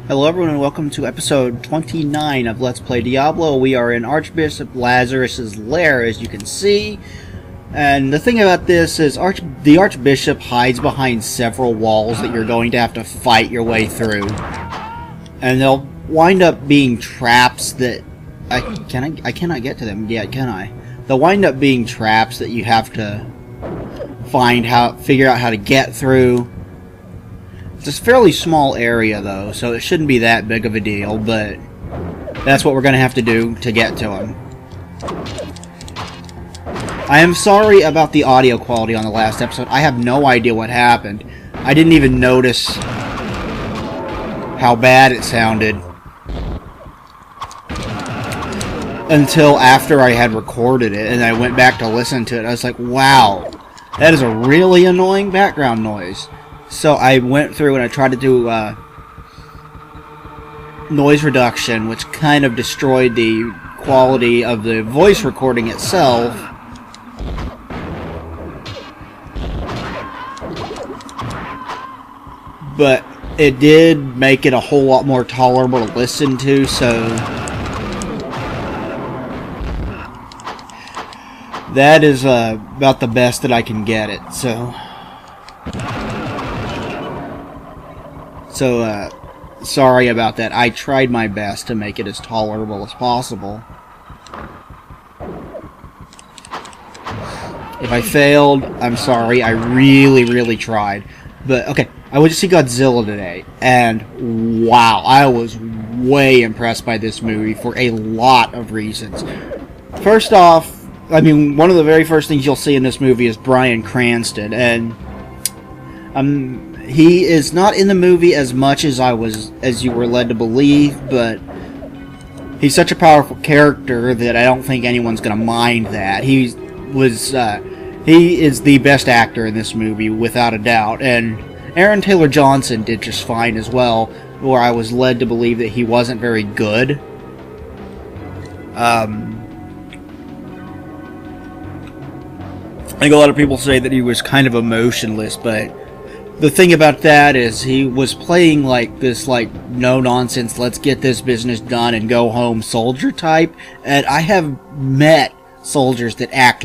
Hello everyone and welcome to episode 29 of Let's Play Diablo. We are in Archbishop Lazarus's lair, as you can see. And the thing about this is the Archbishop hides behind several walls that you're going to have to fight your way through. And they'll wind up being traps that... I cannot get to them yet, can I? They'll wind up being traps that you have to figure out how to get through. It's a fairly small area, though, so it shouldn't be that big of a deal, but that's what we're going to have to do to get to him. I am sorry about the audio quality on the last episode. I have no idea what happened. I didn't even notice how bad it sounded until after I had recorded it, and I went back to listen to it. I was like, wow, that is a really annoying background noise. So I went through and I tried to do noise reduction, which kind of destroyed the quality of the voice recording itself. But it did make it a whole lot more tolerable to listen to, so that is about the best that I can get it. So, sorry about that. I tried my best to make it as tolerable as possible. If I failed, I'm sorry. I really tried. But, okay, I went to see Godzilla today, and wow, I was way impressed by this movie for a lot of reasons. First off, I mean, one of the very first things you'll see in this movie is Bryan Cranston, and he is not in the movie as much as you were led to believe, but he's such a powerful character that I don't think anyone's going to mind that. He is the best actor in this movie, without a doubt, and Aaron Taylor Johnson did just fine as well, where I was led to believe that he wasn't very good. I think a lot of people say that he was kind of emotionless, but the thing about that is he was playing like this, like, no-nonsense, let's get this business done and go home soldier type, and I have met soldiers that act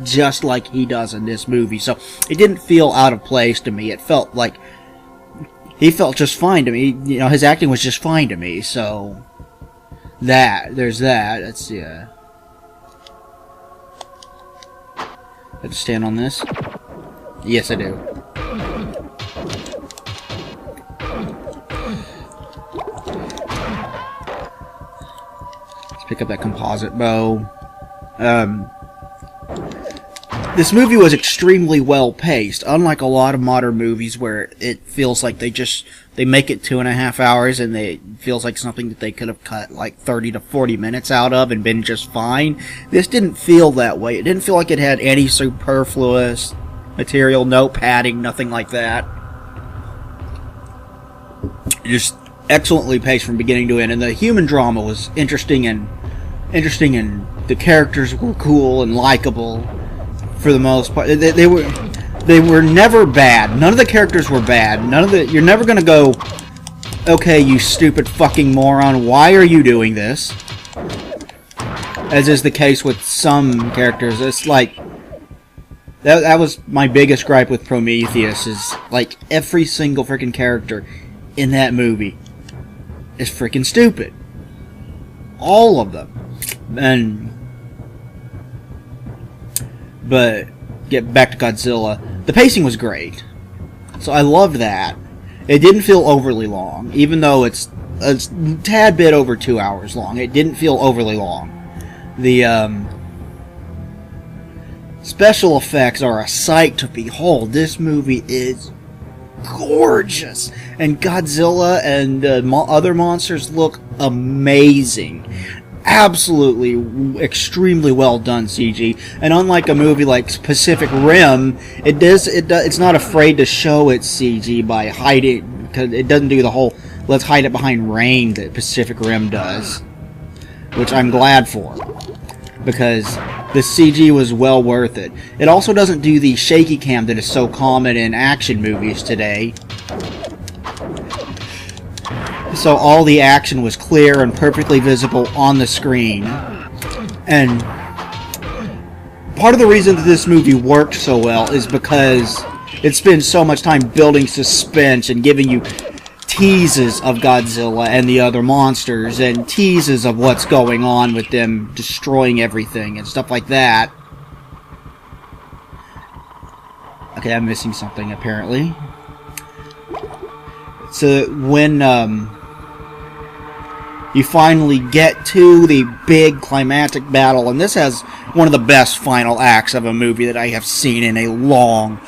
just like he does in this movie, so it didn't feel out of place to me. It felt like he felt just fine to me. You know, his acting was just fine to me, so there's that. Let's see. I have to stand on this? Yes, I do. Let's pick up that composite bow. This movie was extremely well paced, unlike a lot of modern movies where it feels like they make it 2.5 hours and it feels like something that they could have cut like 30 to 40 minutes out of and been just fine. This didn't feel that way. It didn't feel like it had any superfluous material, no padding, nothing like that. Just excellently paced from beginning to end, and the human drama was interesting, and the characters were cool and likable for the most part. They were never bad. None of the characters were bad. You're never gonna go, okay, you stupid fucking moron, why are you doing this? As is the case with some characters. It's like that was my biggest gripe with Prometheus, is like every single freaking character in that movie is freaking stupid. All of them. But get back to Godzilla. The pacing was great, so I loved that. It didn't feel overly long, even though it's a tad bit over 2 hours long. It didn't feel overly long. The special effects are a sight to behold. This movie is gorgeous, and Godzilla and other monsters look amazing. Absolutely, extremely well done CG, and unlike a movie like Pacific Rim, it's not afraid to show its CG by hiding, because it doesn't do the whole let's hide it behind rain that Pacific Rim does, which I'm glad for, because the CG was well worth it. It also doesn't do the shaky cam that is so common in action movies today. so all the action was clear and perfectly visible on the screen. And part of the reason that this movie worked so well is because it spends so much time building suspense and giving you teases of Godzilla and the other monsters, and teases of what's going on with them destroying everything and stuff like that. Okay, I'm missing something apparently. So when you finally get to the big climactic battle, and this has one of the best final acts of a movie that I have seen in a long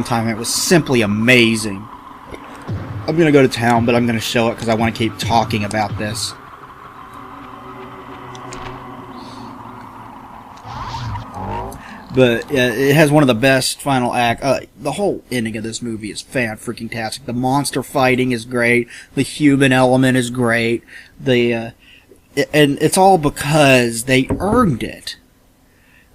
time. It was simply amazing. I'm going to go to town, but I'm going to show it because I want to keep talking about this. But it has one of the best final acts. The whole ending of this movie is fan-freaking-tastic. The monster fighting is great. The human element is great. And it's all because they earned it.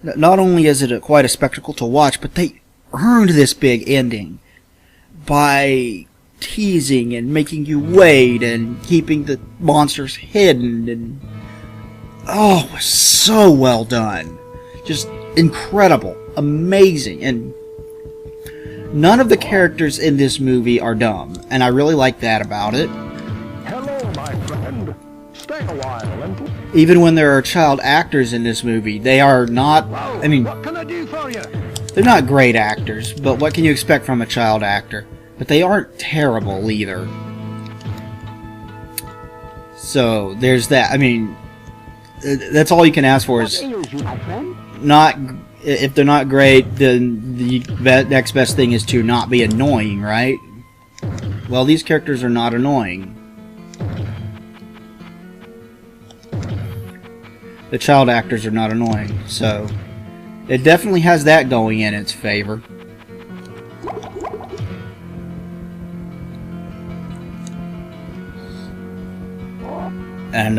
Not only is it quite a spectacle to watch, but they earned this big ending by teasing and making you wait and keeping the monsters hidden. And oh, it was so well done. Just incredible, amazing, and none of the characters in this movie are dumb, and I really like that about it. Hello, my friend. Stay a while and... Even when there are child actors in this movie, they are not, I mean, what can I do for you? They're not great actors, but what can you expect from a child actor? But they aren't terrible either. So, there's that. I mean, that's all you can ask for is not... If they're not great, then the next best thing is to not be annoying, right? Well, these characters are not annoying. The child actors are not annoying, so it definitely has that going in its favor. And,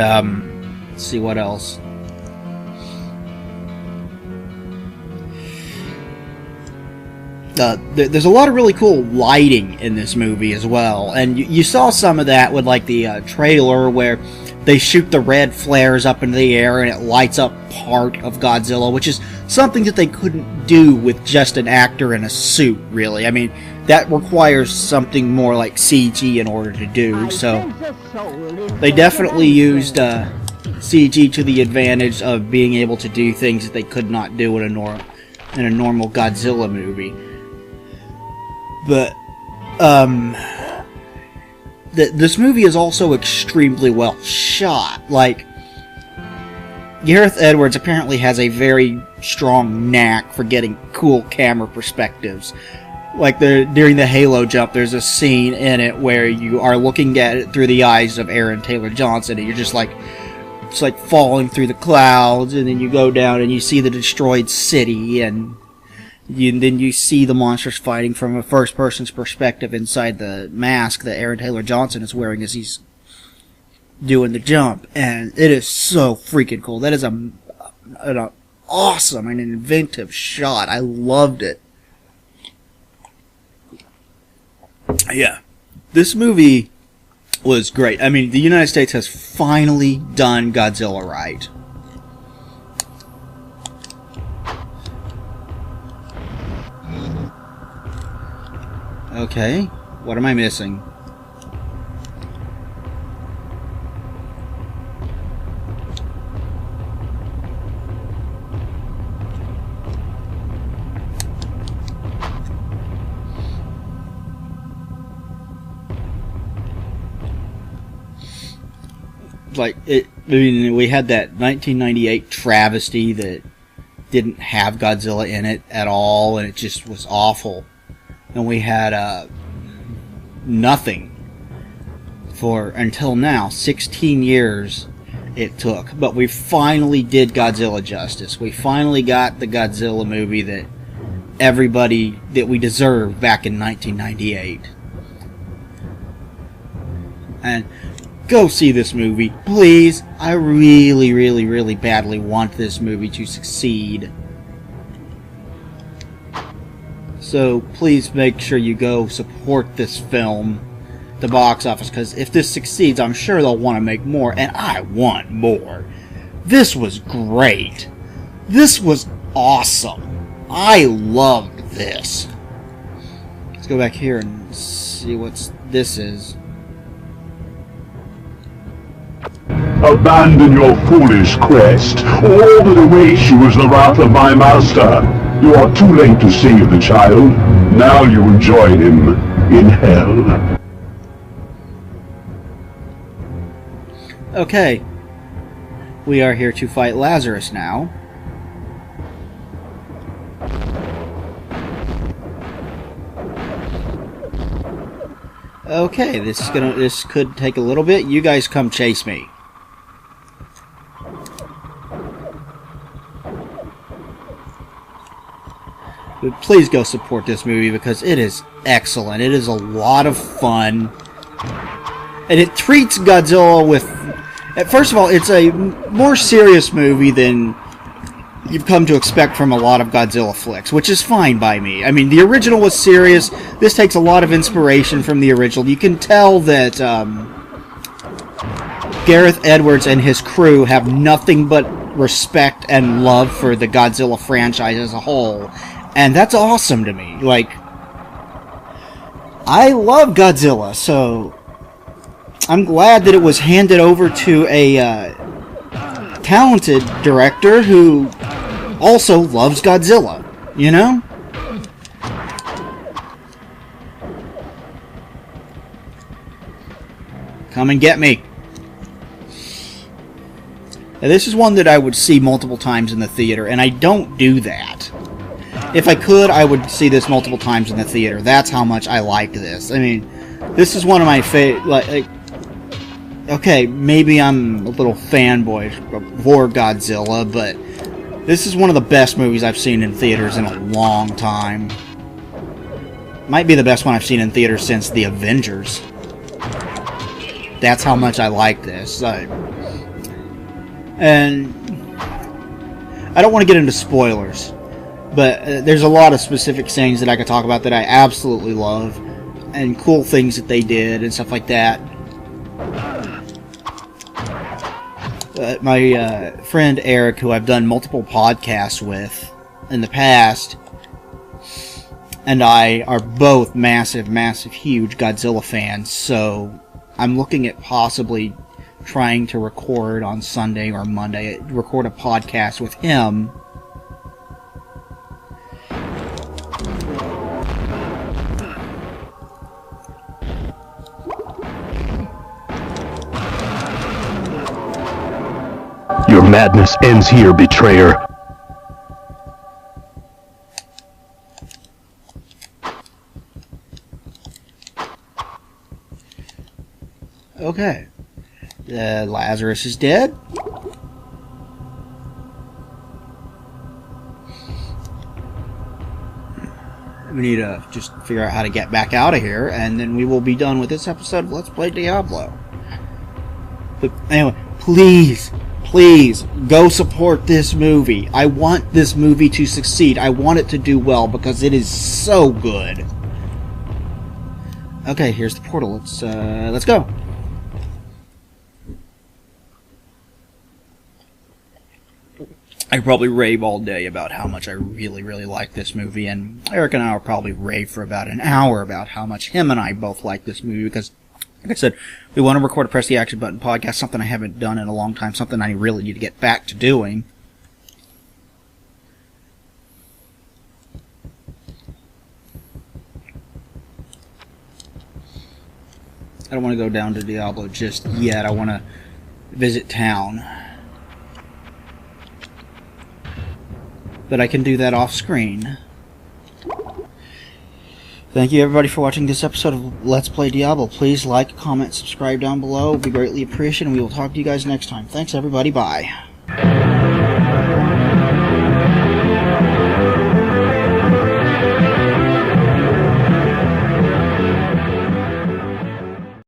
let's see what else. There's a lot of really cool lighting in this movie as well, and you saw some of that with like the trailer where they shoot the red flares up into the air and it lights up part of Godzilla, which is something that they couldn't do with just an actor in a suit, really. I mean, that requires something more like CG in order to do, so they definitely used CG to the advantage of being able to do things that they could not do in a normal Godzilla movie. But, this movie is also extremely well shot. Like, Gareth Edwards apparently has a very strong knack for getting cool camera perspectives. Like, during the Halo jump, there's a scene in it where you are looking at it through the eyes of Aaron Taylor Johnson, and you're just like, it's like falling through the clouds, and then you go down and you see the destroyed city, and then you see the monsters fighting from a first-person's perspective inside the mask that Aaron Taylor Johnson is wearing as he's doing the jump. And it is so freaking cool. That is an awesome and inventive shot. I loved it. Yeah. This movie was great. I mean, the United States has finally done Godzilla right. Okay, what am I missing? Like, I mean, we had that 1998 travesty that didn't have Godzilla in it at all, and it just was awful. And we had nothing for until now. 16 years it took, but we finally did Godzilla justice. We finally got the Godzilla movie that we deserved back in 1998. And go see this movie, please. I really, really, really badly want this movie to succeed. So please make sure you go support this film the box office, because if this succeeds, I'm sure they'll want to make more, and I want more. This was great. This was awesome. I loved this. Let's go back here and see what this is. Abandon your foolish quest. All that awaits you is the wrath of my master. You are too late to save the child. Now you will join him in hell. Okay. We are here to fight Lazarus now. Okay, this could take a little bit. You guys come chase me. But please go support this movie because it is excellent. It is a lot of fun. And it treats Godzilla with... First of all, it's a more serious movie than you've come to expect from a lot of Godzilla flicks, which is fine by me. I mean, the original was serious. This takes a lot of inspiration from the original. You can tell that Gareth Edwards and his crew have nothing but respect and love for the Godzilla franchise as a whole. And that's awesome to me. Like, I love Godzilla, so I'm glad that it was handed over to a talented director who also loves Godzilla, you know? Come and get me. Now, this is one that I would see multiple times in the theater, and I don't do that. If I could, I would see this multiple times in the theater. That's how much I like this. I mean, this is one of my favorite... Okay, maybe I'm a little fanboy for Godzilla, but this is one of the best movies I've seen in theaters in a long time. Might be the best one I've seen in theaters since The Avengers. That's how much I like this. And I don't want to get into spoilers, but there's a lot of specific things that I could talk about that I absolutely love, and cool things that they did and stuff like that. My friend Eric, who I've done multiple podcasts with in the past, and I are both massive, huge Godzilla fans, so I'm looking at possibly trying to record on Sunday or Monday, record a podcast with him. Your madness ends here, betrayer. Okay. Lazarus is dead. We need to just figure out how to get back out of here, and then we will be done with this episode of Let's Play Diablo. But anyway, please go support this movie. I want this movie to succeed. I want it to do well because it is so good. Okay, here's the portal. Let's go. I probably rave all day about how much I really like this movie, and Eric and I will probably rave for about an hour about how much him and I both like this movie, because, like I said, we want to record a Press the Action Button podcast, something I haven't done in a long time, something I really need to get back to doing. I don't want to go down to Diablo just yet. I want to visit town. But I can do that off screen. Thank you everybody for watching this episode of Let's Play Diablo. Please like, comment, subscribe down below. It would be greatly appreciated, and we will talk to you guys next time. Thanks everybody, bye.